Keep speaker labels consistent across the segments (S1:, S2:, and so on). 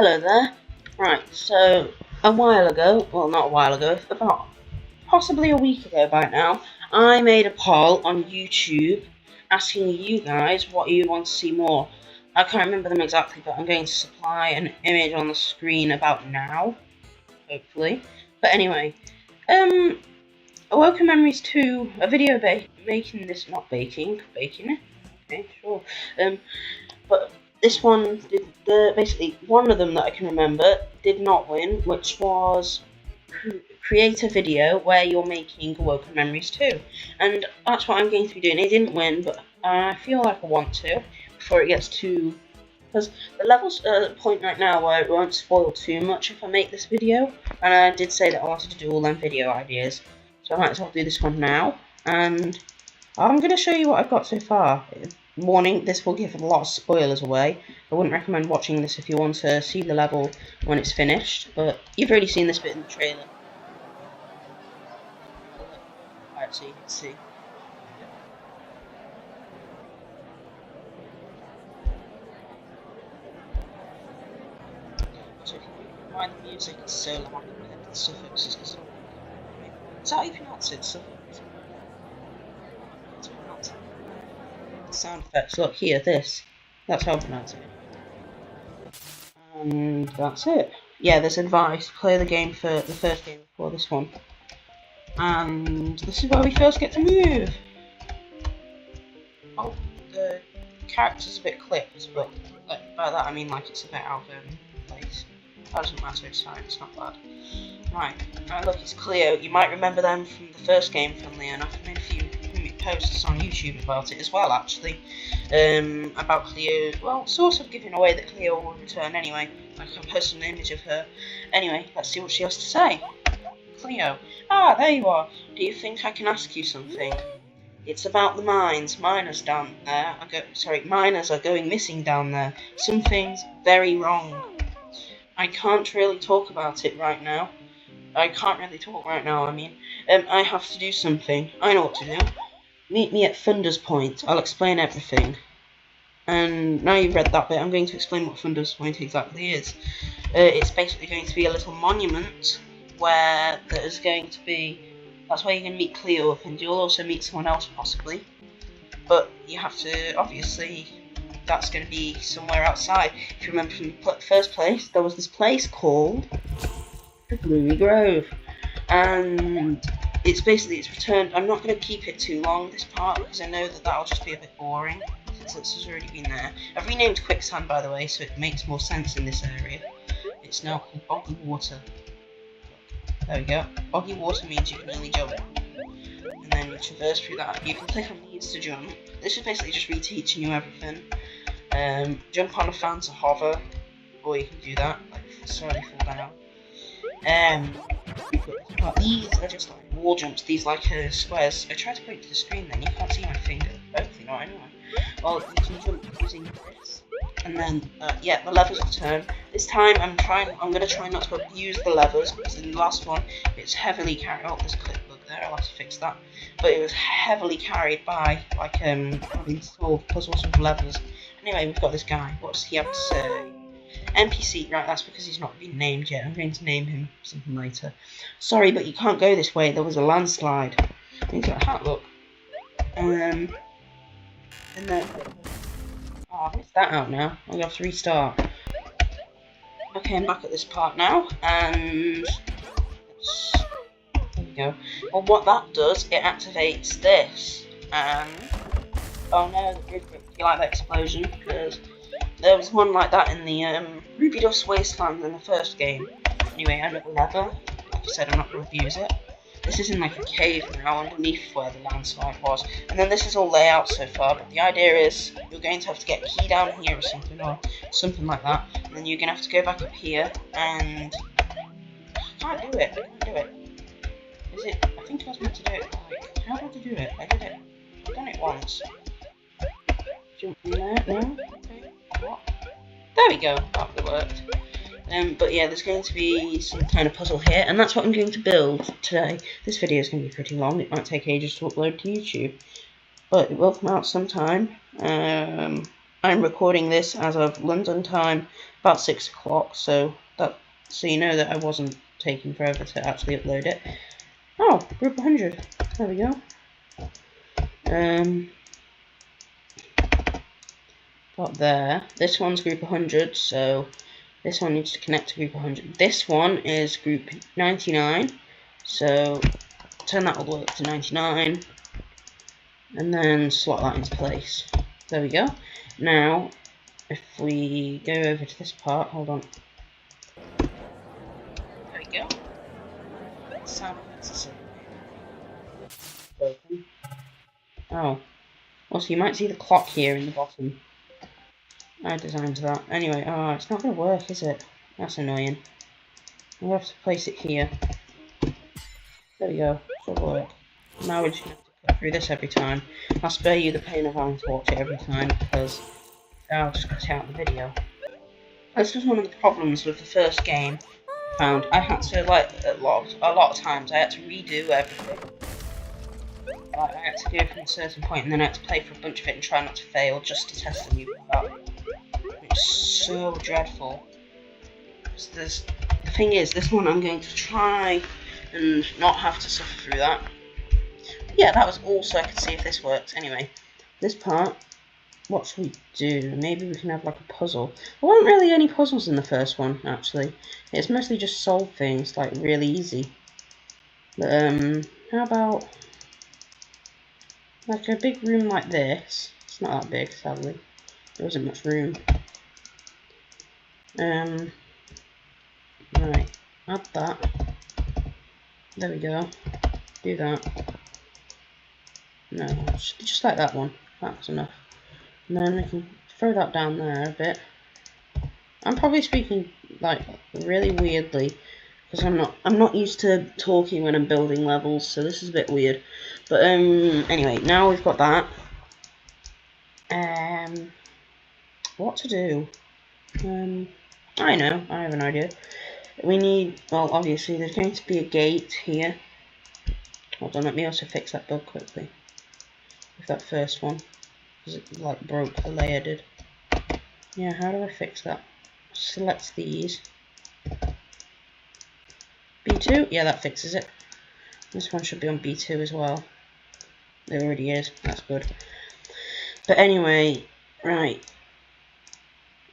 S1: Hello there. Right, so a while ago, well not a while ago, about possibly a week ago by now, I made a poll on YouTube asking you guys what you want to see more. I can't remember them exactly, but I'm going to supply an image on the screen about now, hopefully. But anyway, Awoken Memories 2, a video making this, not baking it, okay, sure. But this one did basically one of them that I can remember did not win, which was create a video where you're making Awoken Memories 2, and that's what I'm going to be doing. It didn't win, but I feel like I want to before it gets too. Because the level's at a point right now where it won't spoil too much if I make this video, and I did say that I wanted to do all them video ideas, so I might as well do this one now. And I'm going to show you what I've got so far. Warning, this will give a lot of spoilers away. I wouldn't recommend watching this if you want to see the level when it's finished, but you've already seen this bit in the trailer. Alright, so you can see. So if you mind the music, it's so loud with the suffixes. Is that how you pronounce it? Suffix? Sound effects, look here, this. That's how I pronounce it. And that's it. Yeah, there's advice. Play the game for the first game before this one. And this is where we first get to move. Oh, the character's a bit clipped, but by that I mean like it's a bit out of place. That doesn't matter, it's fine, it's not bad. Right, look, it's Cleo. You might remember them from the first game, funnily enough. I made a few posts on YouTube about it as well, actually. About Cleo, well, sort of giving away that Cleo will return anyway. Like I posted an image of her. Anyway, let's see what she has to say. Cleo. Ah, there you are. Do you think I can ask you something? It's about the mines. Miners down there miners are going missing down there. Something's very wrong. I can't really talk about it right now. I mean. I have to do something. I know what to do. Meet me at Thunder's Point. I'll explain everything. And now you've read that bit, I'm going to explain what Thunder's Point exactly is. It's basically going to be a little monument where there's going to be. That's where you're going to meet Cleo up, and you'll also meet someone else possibly. But you have to, obviously, that's going to be somewhere outside. If you remember from the first place, there was this place called the Gloomy Grove. And it's returned. I'm not going to keep it too long, this part, because I know that that'll just be a bit boring, since this has already been there. I've renamed Quicksand, by the way, so it makes more sense in this area. It's now called Boggy Water. There we go. Boggy Water means you can only jump. And then you traverse through that. You can click on these to jump. This is basically just reteaching you everything. Jump on a fan to hover, or you can do that, like slowly fall down. These are just like wall jumps, these like squares. I tried to point to the screen then, you can't see my finger. Hopefully not anyway. Well, you can jump using this. And then, yeah, the levers return. This time I'm going to try not to abuse the levers, because in the last one, it's heavily carried. Oh, there's a clip bug there, I'll have to fix that. But it was heavily carried by, like, having to solve puzzles with levers. Anyway, we've got this guy. What's he have to say? NPC, right, that's because he's not been named yet. I'm going to name him something later. Sorry, but you can't go this way. There was a landslide. Things like that, look. And then... Oh, I missed that out now. I'm going to have to restart. Okay, I'm back at this part now, and... There we go. Well, what that does, it activates this, and... Oh no, the grid grip. You like that explosion? Because... There was one like that in the Ruby Dust Wasteland in the first game. Anyway, another lever. Like I said, I'm not going to abuse it. This is in like a cave now underneath where the landslide was. And then this is all layout so far, but the idea is you're going to have to get a key down here or something like that. And then you're going to have to go back up here and... I can't do it. Is it... I think I was meant to do it like... How did I do it? I did it. I've done it once. Jump from there, no? Okay. What? There we go, that would have worked. But yeah, there's going to be some kind of puzzle here, and that's what I'm going to build today. This video is going to be pretty long, it might take ages to upload to YouTube, but it will come out sometime. I'm recording this as of London time, about 6 o'clock, so you know that I wasn't taking forever to actually upload it. Oh, group 100. There we go. Got there. This one's group 100, so this one needs to connect to group 100. This one is group 99, so turn that all the way up to 99, and then slot that into place. There we go. Now, if we go over to this part, hold on. There we go. Sound effects are broken. Oh. Also, you might see the clock here in the bottom. I designed that. Anyway, oh, it's not going to work, is it? That's annoying. I'll have to place it here. There we go. Should work. Now we're just going to have to cut through this every time. I'll spare you the pain of having to watch it every time because I'll just cut out the video. This was one of the problems with the first game. I found I had to, like, a lot of times I had to redo everything. Like, I had to go from a certain point and then I had to play for a bunch of it and try not to fail just to test the new part. It's so dreadful. The thing is, this one I'm going to try and not have to suffer through that. Yeah, that was all so I could see if this works. Anyway, this part, what should we do? Maybe we can have like a puzzle. There weren't really any puzzles in the first one, actually. It's mostly just solve things, like really easy. But how about like a big room like this? It's not that big, sadly. There wasn't much room. Right, add that. There we go. Do that. No, just like that one. That's enough. And then we can throw that down there a bit. I'm probably speaking like really weirdly because I'm not used to talking when I'm building levels, so this is a bit weird. But anyway, now we've got that. What to do? I know, I have an idea. We need, well, obviously there's going to be a gate here. Hold on, let me also fix that bug quickly. With that first one, because it like broke the layer did. Yeah, how do I fix that? Select these. B2? Yeah, that fixes it. This one should be on B2 as well. It already is. That's good. But anyway, right.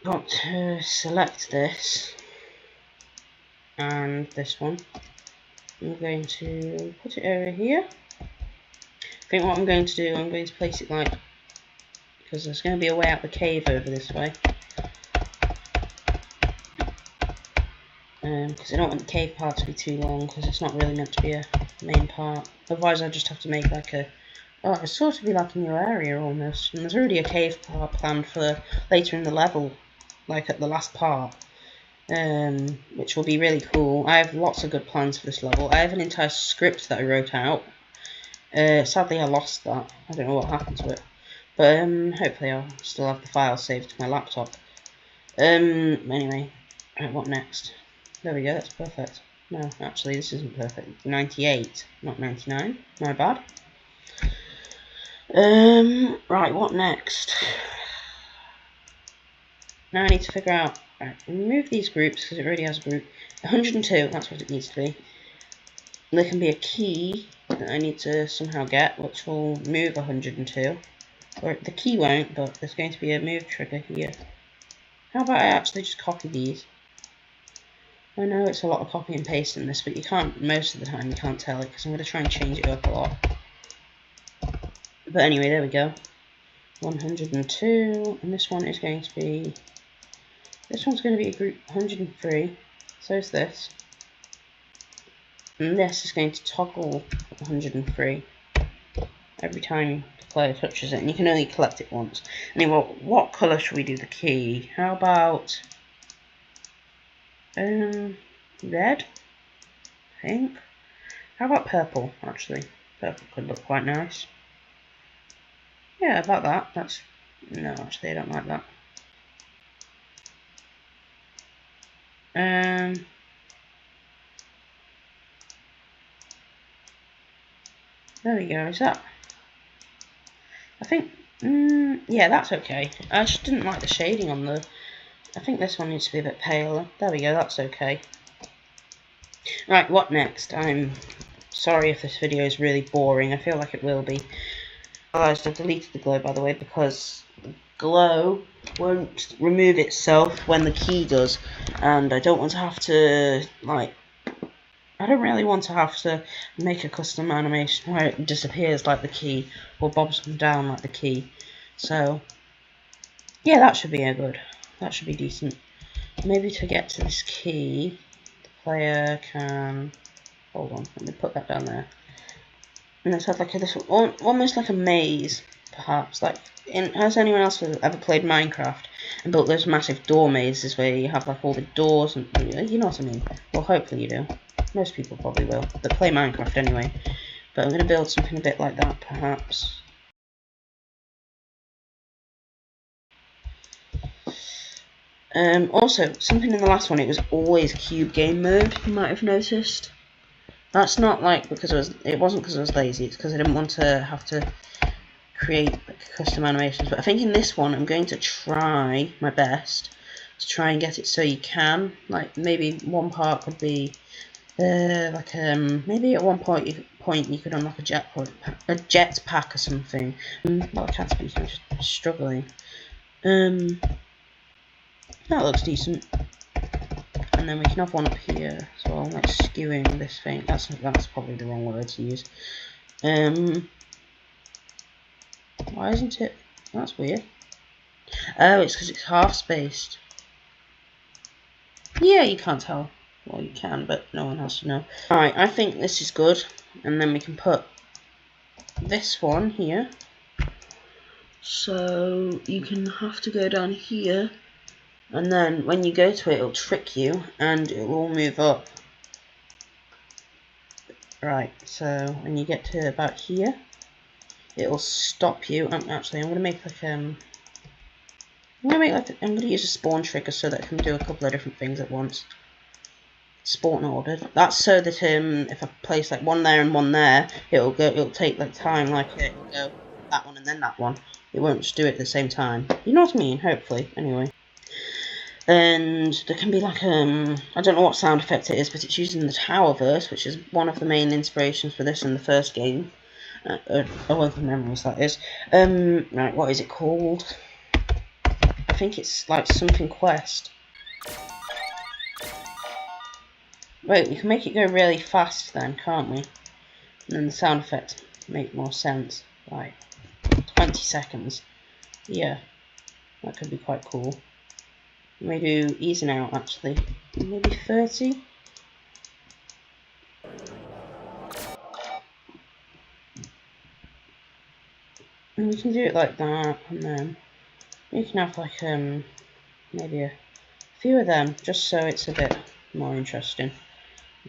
S1: Got to select this. And this one. I'm going to put it over here. I think what I'm going to do, I'm going to place it like... because there's going to be a way out the cave over this way. Because I don't want the cave part to be too long, because it's not really meant to be a main part. Otherwise I'll just have to make like a... oh, it's sort of be like a new area almost. And there's already a cave part planned for later in the level, like at the last part. Which will be really cool. I have lots of good plans for this level. I have an entire script that I wrote out. Sadly I lost that. I don't know what happened to it. But hopefully I'll still have the file saved to my laptop. Anyway, right, what next? There we go, that's perfect. No, actually this isn't perfect. 98, not 99. My bad. Right, what next? Now I need to figure out... right, remove these groups because it already has a group. 102, that's what it needs to be. And there can be a key that I need to somehow get, which will move 102. Or the key won't, but there's going to be a move trigger here. How about I actually just copy these? I know it's a lot of copy and paste in this, but you can't, most of the time you can't tell it, because I'm going to try and change it up a lot. But anyway, there we go. 102, and this one is going to be... this one's going to be a group 103, so is this. And this is going to toggle 103 every time the player touches it, and you can only collect it once. Anyway, what colour should we do the key? How about... red? Pink? How about purple, actually? Purple could look quite nice. Yeah, about that. That's... no, actually, I don't like that. There we go, is that... I think Yeah, that's okay. I just didn't like the shading on the... I think this one needs to be a bit paler. There we go, that's okay. Right, what next? I'm sorry if this video is really boring. I feel like it will be. I realised I've deleted the glow, by the way, because glow won't remove itself when the key does. And I don't want to have to, like... I don't really want to have to make a custom animation where it disappears like the key, or bobs down like the key. So, yeah, that should be a good. That should be decent. Maybe to get to this key, the player can... Hold on, let me put that down there. And let's have like this, almost like a maze, perhaps. Like, has anyone else ever played Minecraft and built those massive door mazes where you have like all the doors and you know what I mean? Well, hopefully you do. Most people probably will, that play Minecraft anyway. But I'm going to build something a bit like that, perhaps. Also, something in the last one, it was always cube game mode, you might have noticed. That's not like because it wasn't because I was lazy, it's because I didn't want to have to create like, custom animations. But I think in this one, I'm going to try my best to try and get it so you can. Like, maybe one part could be, maybe at one point you could unlock a jetpack or something. Well, I can't speak, I'm just struggling. That looks decent. And then we can have one up here as well, like skewing this thing. That's probably the wrong word to use. Why isn't it? That's weird. Oh, it's because it's half spaced. Yeah, you can't tell. Well, you can, but no one has to know. Alright, I think this is good. And then we can put this one here. So you can have to go down here. And then when you go to it, it'll trick you and it will move up. Right, so when you get to about here, it'll stop you. Actually, I'm gonna make like I'm gonna use a spawn trigger so that I can do a couple of different things at once. Spawn ordered. That's so that if I place like one there and one there, it'll take like time, like it'll go that one and then that one. It won't just do it at the same time. You know what I mean? Hopefully, anyway. And there can be like I don't know what sound effect it is, but it's used in the Towerverse, which is one of the main inspirations for this in the first game. Awoken Memories, that is. Right, what is it called? I think it's like something quest. Wait, we can make it go really fast then, can't we? And then the sound effects make more sense. Right, 20 seconds. Yeah, that could be quite cool. We may do easing out actually. Maybe 30? And we can do it like that, and then we can have like maybe a few of them, just so it's a bit more interesting.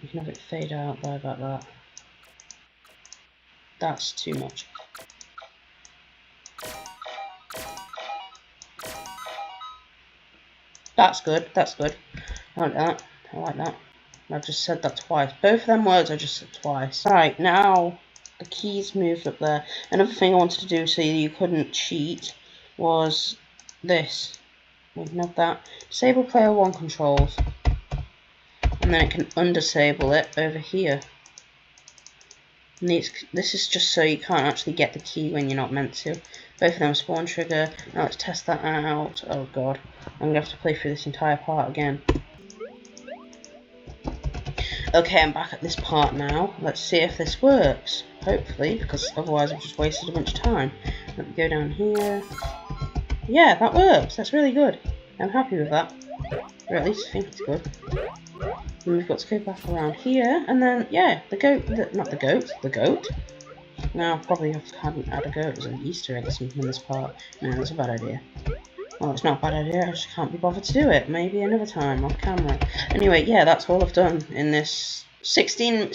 S1: We can have it fade out by about that. That's too much. That's good, that's good. I like that, I like that. I've just said that twice. Both of them words I just said twice. Right, now the keys moved up there. Another thing I wanted to do so you couldn't cheat was this. We can have that. Disable player 1 controls. And then it can undisable it over here. And this is just so you can't actually get the key when you're not meant to. Both of them spawn trigger. Now let's test that out. Oh god. I'm going to have to play through this entire part again. Okay, I'm back at this part now. Let's see if this works. Hopefully, because otherwise I've just wasted a bunch of time. Let me go down here. Yeah, that works. That's really good. I'm happy with that. Or at least I think it's good. And we've got to go back around here, and then, yeah, the goat, not the goat, the goat. Now, probably have to add a goat as an Easter egg or something in this part. No, that's a bad idea. Well, it's not a bad idea, I just can't be bothered to do it. Maybe another time, off camera. Anyway, yeah, that's all I've done in this 18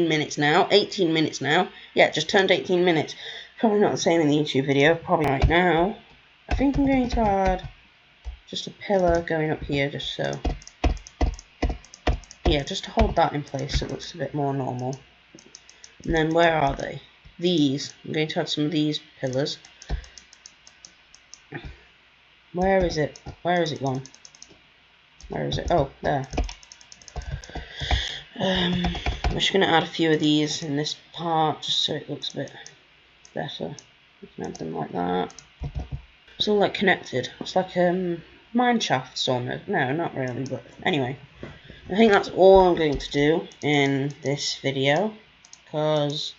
S1: minutes now. 18 minutes now. Yeah, just turned 18 minutes. Probably not the same in the YouTube video, probably right now. I think I'm going to add just a pillar going up here, just so. Yeah, just to hold that in place so it looks a bit more normal. And then where are they? these. I'm going to add some of these pillars. Where is it? Where is it gone? Where is it? Oh, there. I'm just going to add a few of these in this part, just so it looks a bit better. You can add them like that. It's all like connected. It's like mine shafts almost. No, not really, but anyway. I think that's all I'm going to do in this video, because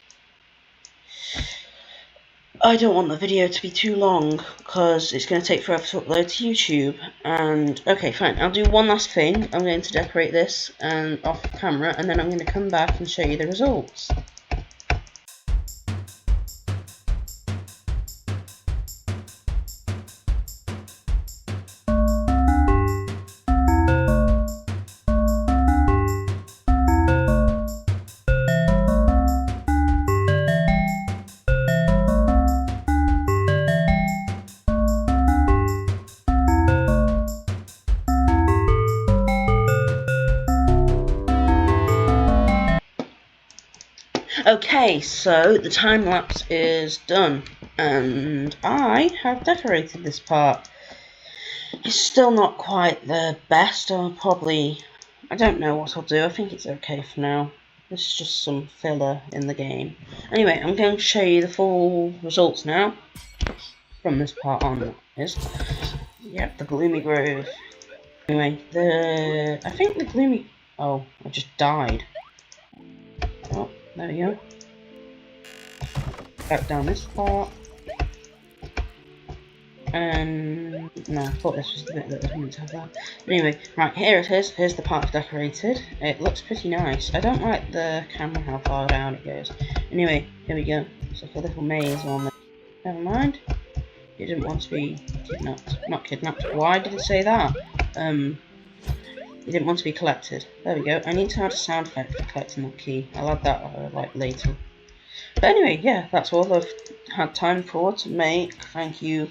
S1: I don't want the video to be too long, because it's going to take forever to upload to YouTube. And okay, fine, I'll do one last thing. I'm going to decorate this and off camera, and then I'm going to come back and show you the results. Okay, so the time lapse is done, and I have decorated this part. It's still not quite the best. I don't know what I'll do. I think it's okay for now. This is just some filler in the game. Anyway, I'm going to show you the full results now. From this part on, that is. Yep, the Gloomy Grove. Anyway, I think the Gloomy... Oh, I just died. Oh, there we go. Back down this part. And no, I thought this was the bit that was meant to have that. But anyway, right, here it is. Here's the part I've decorated. It looks pretty nice. I don't like the camera, how far down it goes. Anyway, here we go. It's like a little maze on there. Never mind. You didn't want to be kidnapped. Not kidnapped. Why did it say that? You didn't want to be collected. There we go. I need to add a sound effect for collecting that key. I'll add that like later. But anyway, yeah, that's all I've had time for to make. Thank you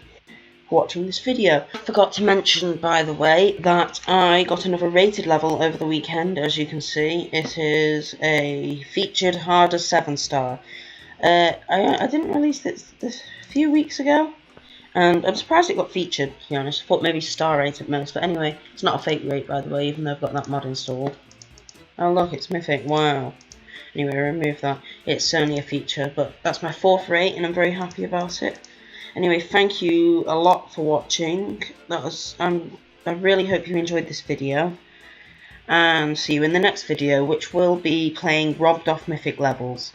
S1: for watching this video. I forgot to mention, by the way, that I got another rated level over the weekend. As you can see, it is a featured harder 7-star. I didn't release this a few weeks ago. And I'm surprised it got featured, to be honest. I thought maybe star rate at most. But anyway, it's not a fake rate, by the way, even though I've got that mod installed. Oh look, it's mythic. Wow. Anyway, remove that. It's only a feature, but that's my 4th rate, and I'm very happy about it. Anyway, thank you a lot for watching. I really hope you enjoyed this video. And see you in the next video, which will be playing robbed off mythic levels.